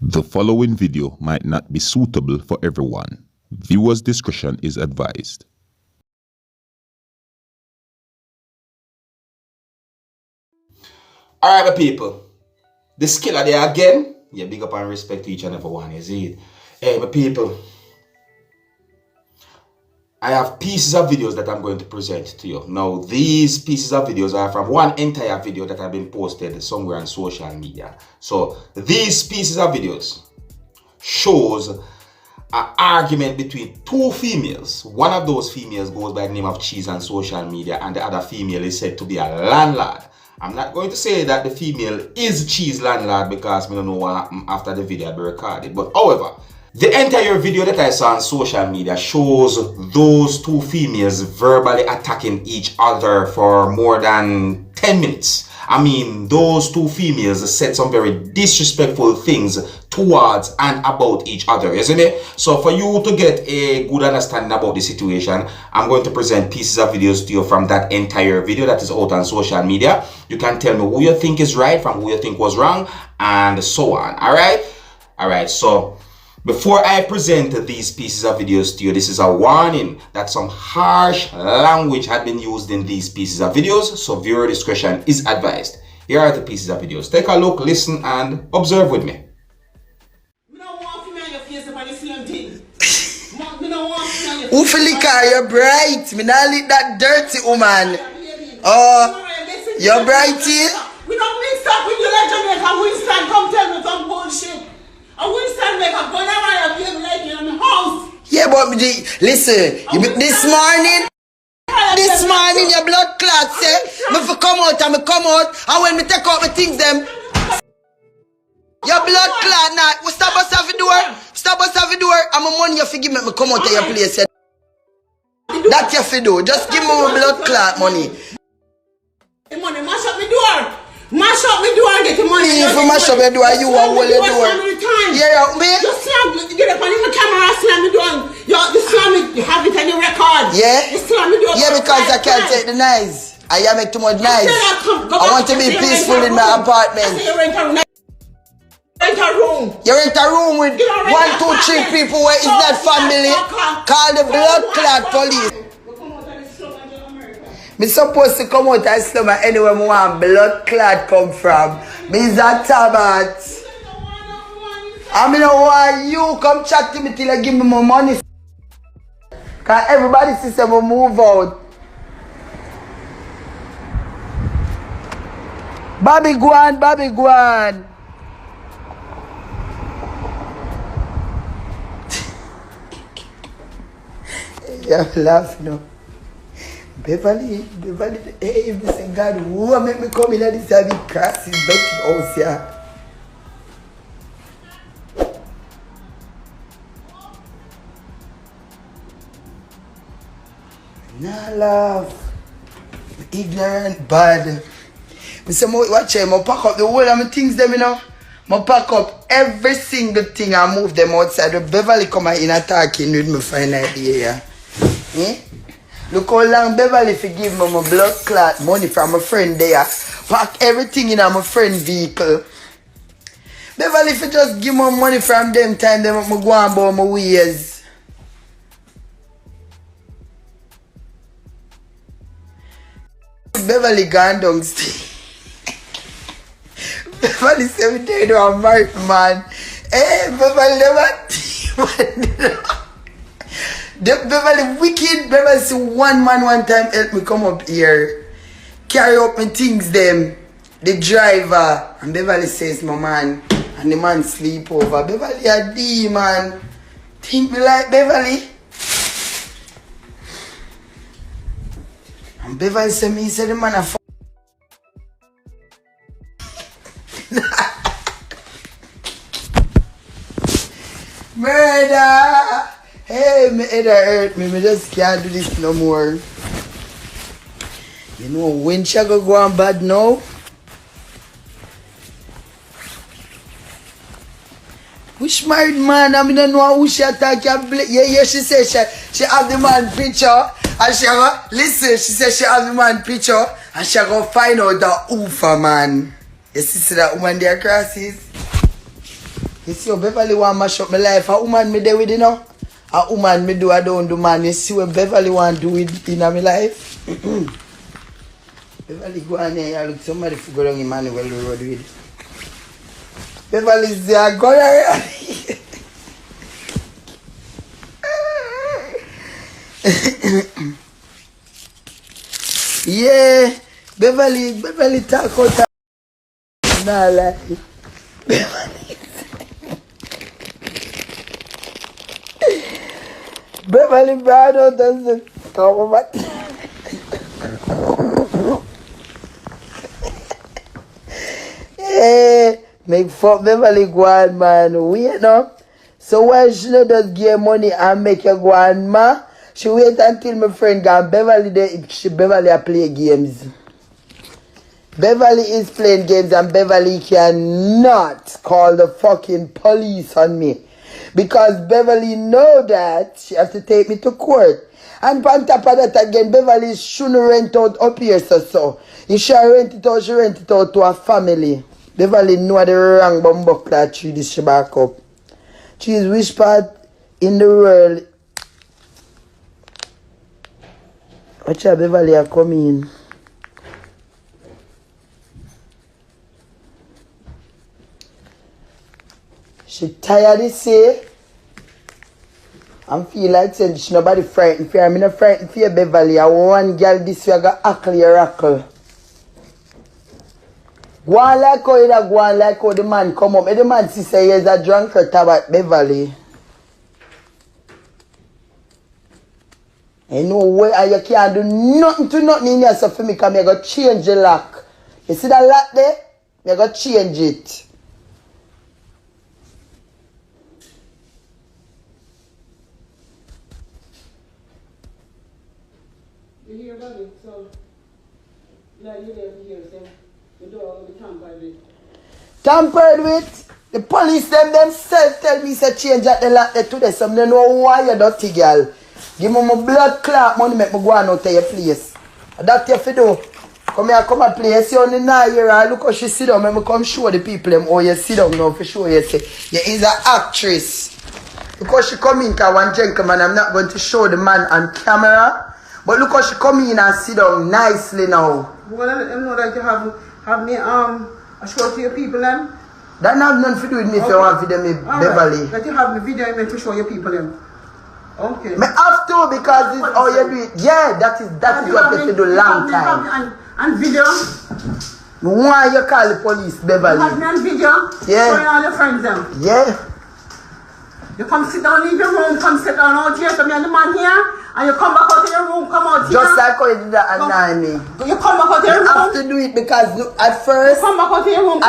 The following video might not be suitable for everyone. Viewers' discretion is advised. Alright, my people. The skilla there again. Yeah, big up and respect to each and every one, you see it? Hey, my people. I have pieces of videos that I'm going to present to you. Now, these pieces of videos are from one entire video that have been posted somewhere on social media. So, these pieces of videos shows an argument between two females. One of those females goes by the name of Cheese on social media, and the other female is said to be a landlord. I'm not going to say that the female is Cheese landlord because we don't know what happened after the video be recorded. But however, the entire video that I saw on social media shows those two females verbally attacking each other for more than 10 minutes. I mean, those two females said some very disrespectful things towards and about each other, isn't it? So for you to get a good understanding about the situation, I'm going to present pieces of videos to you from that entire video that is out on social media. You can tell me who you think is right from who you think was wrong, and so on. Alright, so before I present these pieces of videos to you, this is a warning that some harsh language had been used in these pieces of videos, so viewer discretion is advised. Here are the pieces of videos. Take a look, listen, and observe with me. Who feel like you're bright? Me not like that dirty woman. You're brighty? We don't mix up with you like Jamaica. Winston, come tell me some bullshit. I Winston make a gun around your like you in the house. Yeah, but listen, this morning your blood clot say, me for come out and me come out, and when me take out my things them, your blood clot now, we stop us off the door, and my money you forgive me come out of your place. That you fi do, just give me my blood clot money. The money, mash up my door. Mash up my door and get the money. If you mash up your door, you will hold your door. Yeah, me? You slam, get up on the camera, slam the door. You slam it, you have it on the record. Yeah? You slam the door. Yeah, because I can't take the noise. I make too much noise. I want to be peaceful in my apartment. Rent a room. You rent a room with 1, 2, 3 people where it's not family. Call the blood clot police. Me supposed to come out and slum anywhere I want blood clot come from. Me is a tabat. I mean, why you come chat to me till you give me my money. Cause everybody sees them move out. Bobby Guan. Yeah, laugh no. Beverly, hey, Mr. God, who make me come in at this heavy crasses, dirty house here? Nah, laugh. Ignorant, bad. Mr. Watch him, I pack up the whole of my things, them, you know. I pack up every single thing and move them outside. Beverly come in attacking with me for an idea. Eh? Look how long Beverly fi give me my blood clot money from my friend there. Pack everything in my friend vehicle. Beverly fi just give me money from them time them up me go on about my ways. Beverly gone down still. Beverly say me dead to a married man. Hey, Beverly never Beverly wicked. Beverly see one man one time help me come up here, carry up my things them, the driver, and Beverly says my man, and the man sleep over. Beverly a D man. Think me like Beverly. And Beverly say me say the man a murder. Hey, my head hurt me. I just can't do this no more. You know when she go on bad now? Which married man? I mean, I don't know who she attack. Yeah, she said she have the man picture. And she go, listen, she said she have the man picture. And she go find out the Ufa man. You see that woman there crosses? You see how Beverly want mash up my life. A woman me there with, you know. A woman me do, I don't do, man. You see what Beverly want do with in my life? Beverly go on here, I look somebody for go down Emmanuel Road with. Beverly's there, go here. Yeah, Beverly talk out. Nah, like Beverly bad out doesn't come over. Hey, make fuck Beverly go on, man. Wait no. So why she not just give money and make you go on, ma? She wait until my friend got Beverly there. Beverly a play games. Beverly is playing games and Beverly cannot call the fucking police on me. Because Beverly know that she has to take me to court. And on top of that again, Beverly shouldn't rent out up here so. If she rent it out to a family. Beverly know the wrong bumbo that tree this she back up. She is which part in the world. Watch out, Beverly are coming. She tired of say. I feel like saying she nobody frightened for her. I'm not frightened for you, Beverly. I want one girl this way I got ackle your rackle. Go on like how you go on like how the man come up. And the man see say he's a drunkard about Beverly. You know where you can't do nothing to nothing in here so for me because I go change the lock. You see that lock there? I go change it. You hear about it? So, like you there here, so the door will be tampered with. Tampered with? The police themselves tell me say change at the lock there today. So they know why you dirty girl. Give me my blood clot money make me go on out to your place. That's what you do. Come here, come and play. You see on the night here, look how she sit down. Let me come show the people them how you sit down now for sure. You say, you is an actress. Because she come in, because one gentleman, I'm not going to show the man on camera. But look how she come in and sit down nicely now. Well, let them know that you have me a show to your people them. That not have nothing to do with me if you want video me, Beverly. Right. That you have me video me to show your people them. Okay. Me have to because it's how you do it. Yeah, that is what you have to do long time. And video. Why you call the police, Beverly? You have me on video. Yeah. Showing all your friends them. Yeah. You come sit down, leave your room, come sit down out here, so me and the man here, and you come back out of your room, come out here. Just like how you did that at me. You come back out of your room. You have to do it because look, at first. You come back out of your room,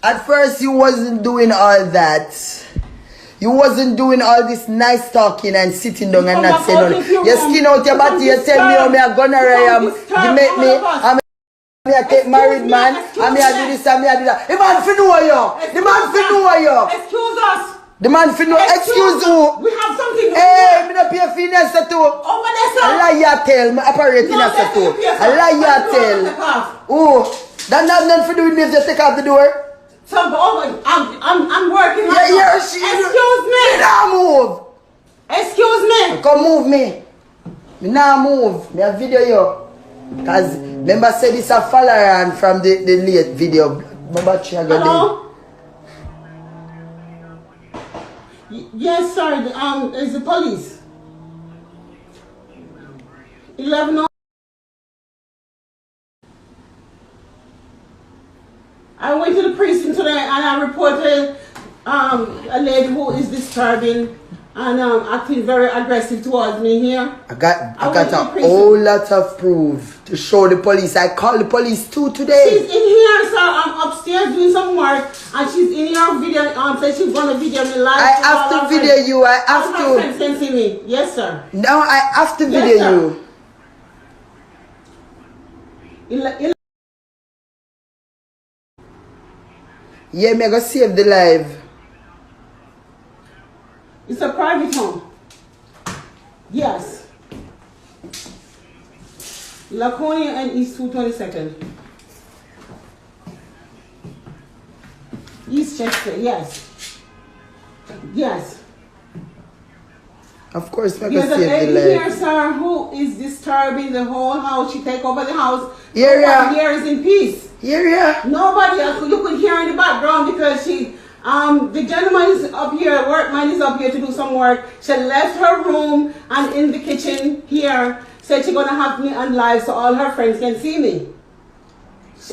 At first you wasn't doing all that. You wasn't doing all this nice talking and sitting down and not saying nothing. You skin out your body, you tell me how me a gunner I am. You make me, I take married man, and me a do this and me a do that. The man fi know you. The man fi know you. Excuse us. The man fi know, excuse who? We have something to do. Hey, me not pay a fee in a too. Over there, sir. A liar tell, me operate in a too. A liar tell. Oh, that not nothing to do with me if you take off the door. So, I'm working. Yeah, Excuse me. Now move. Excuse me. Come move me. Me now move. Me a video you. Cause remember say this a follower from the late video. Remember hello? Yes, sir. It's the police. 11. I went to the precinct today and I reported a lady who is disturbing and acting very aggressive towards me here. I got a whole lot of proof to show the police. I called the police too today. She's in here, sir. I'm upstairs doing some work and she's in here video. Said she's gonna video me live. I have to video you. I have to. See me. Yes, sir. Now I have to video you. Yeah, me go save the live. It's a private home. Yes. Laconia and East 222nd. East Chester, yes. Yes. Of course, I There's can a save lady the here, life. sir, who is disturbing the whole house. She take over the house. Yeah, yeah. Nobody here is in peace. Yeah. Nobody else. You could hear in the background because the gentleman is up here, workman is up here to do some work. She left her room and in the kitchen here, said she's gonna have me on live so all her friends can see me.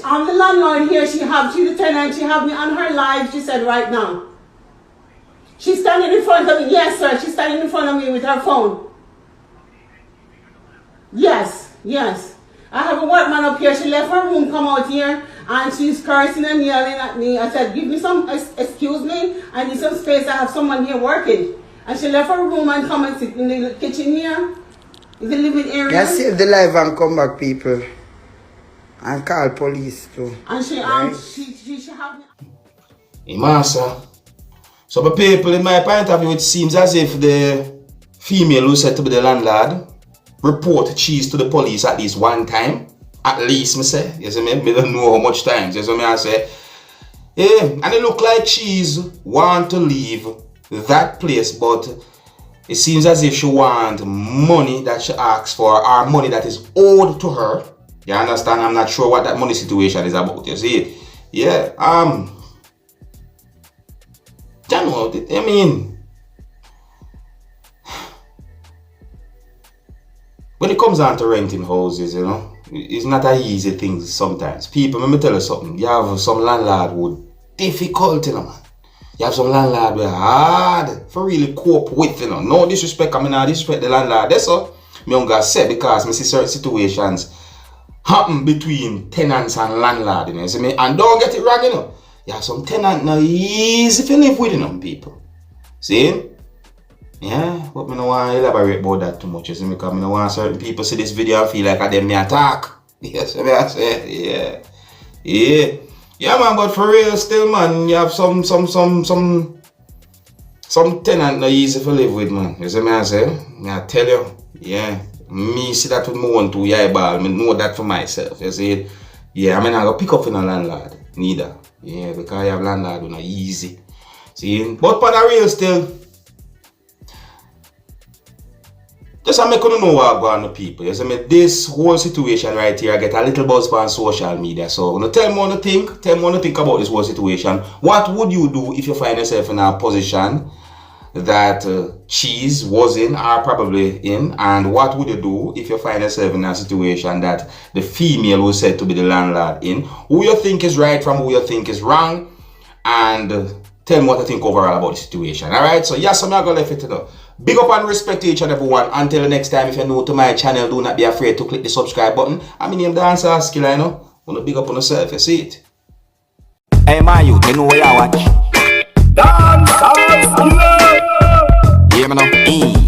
I'm the landlord here. She's the tenant. She have me on her live. She said right now. She's standing in front of me. Yes, sir. She's standing in front of me with her phone. Yes. I have a workman up here. She left her room, come out here, and she's cursing and yelling at me. I said, give me some, excuse me, I need some space. I have someone here working. And she left her room and come and sit in the kitchen here, in the living area. Yeah, save the life and come back, people. And call police too. And she have me. Massa. So, the people, in my point of view, it seems as if the female who said to be the landlord report cheese to the police at least one time. At least, me say. You see me? I don't know how much times. You see me? I say. Yeah, and it look like cheese want to leave that place, but it seems as if she want money that she asks for, or money that is owed to her. You understand? I'm not sure what that money situation is about. You see? Yeah. You know, I mean, when it comes down to renting houses, you know, it's not an easy thing sometimes. People, let me tell you something. You have some landlord who difficult, you know, man. You have some landlord who hard for really cope with, you know. No disrespect, I mean, I disrespect the landlord. That's all I'm gonna say, because I see certain situations happen between tenants and landlord, you know. See me? And don't get it wrong, you know. You have some tenant now easy to live with, you know, people. See? Yeah, but I don't want to elaborate about that too much, you see, because I don't want certain people see this video and feel like I them me attack. Yes, I say, yeah. Yeah, man, but for real still, man, you have some tenant not easy to live with, man. You see me, I say? I tell you, yeah. Me see that with my own two eyeball, I know that for myself, you see? Yeah, I mean, I go pick up in a landlord, neither. Yeah, because you have landlord who not easy. See? But for the real still, just to make you know what going on with people. You see me? This whole situation right here, I get a little buzz on social media. So, tell me what you think about this whole situation. What would you do if you find yourself in a position that Cheese was in, or probably in? And what would you do if you find yourself in a situation that the female was said to be the landlord in? Who you think is right from who you think is wrong? And tell me what you think overall about the situation. Alright, so yes, I'm not going to leave it to know. Big up and respect to each and everyone. Until the next time, if you're new to my channel, do not be afraid to click the subscribe button. I'm name Dancehall Skilla, you know. Want to big up on yourself, you see it. Hey man, you know where you watch. Dancehall Skilla. Yeah, man.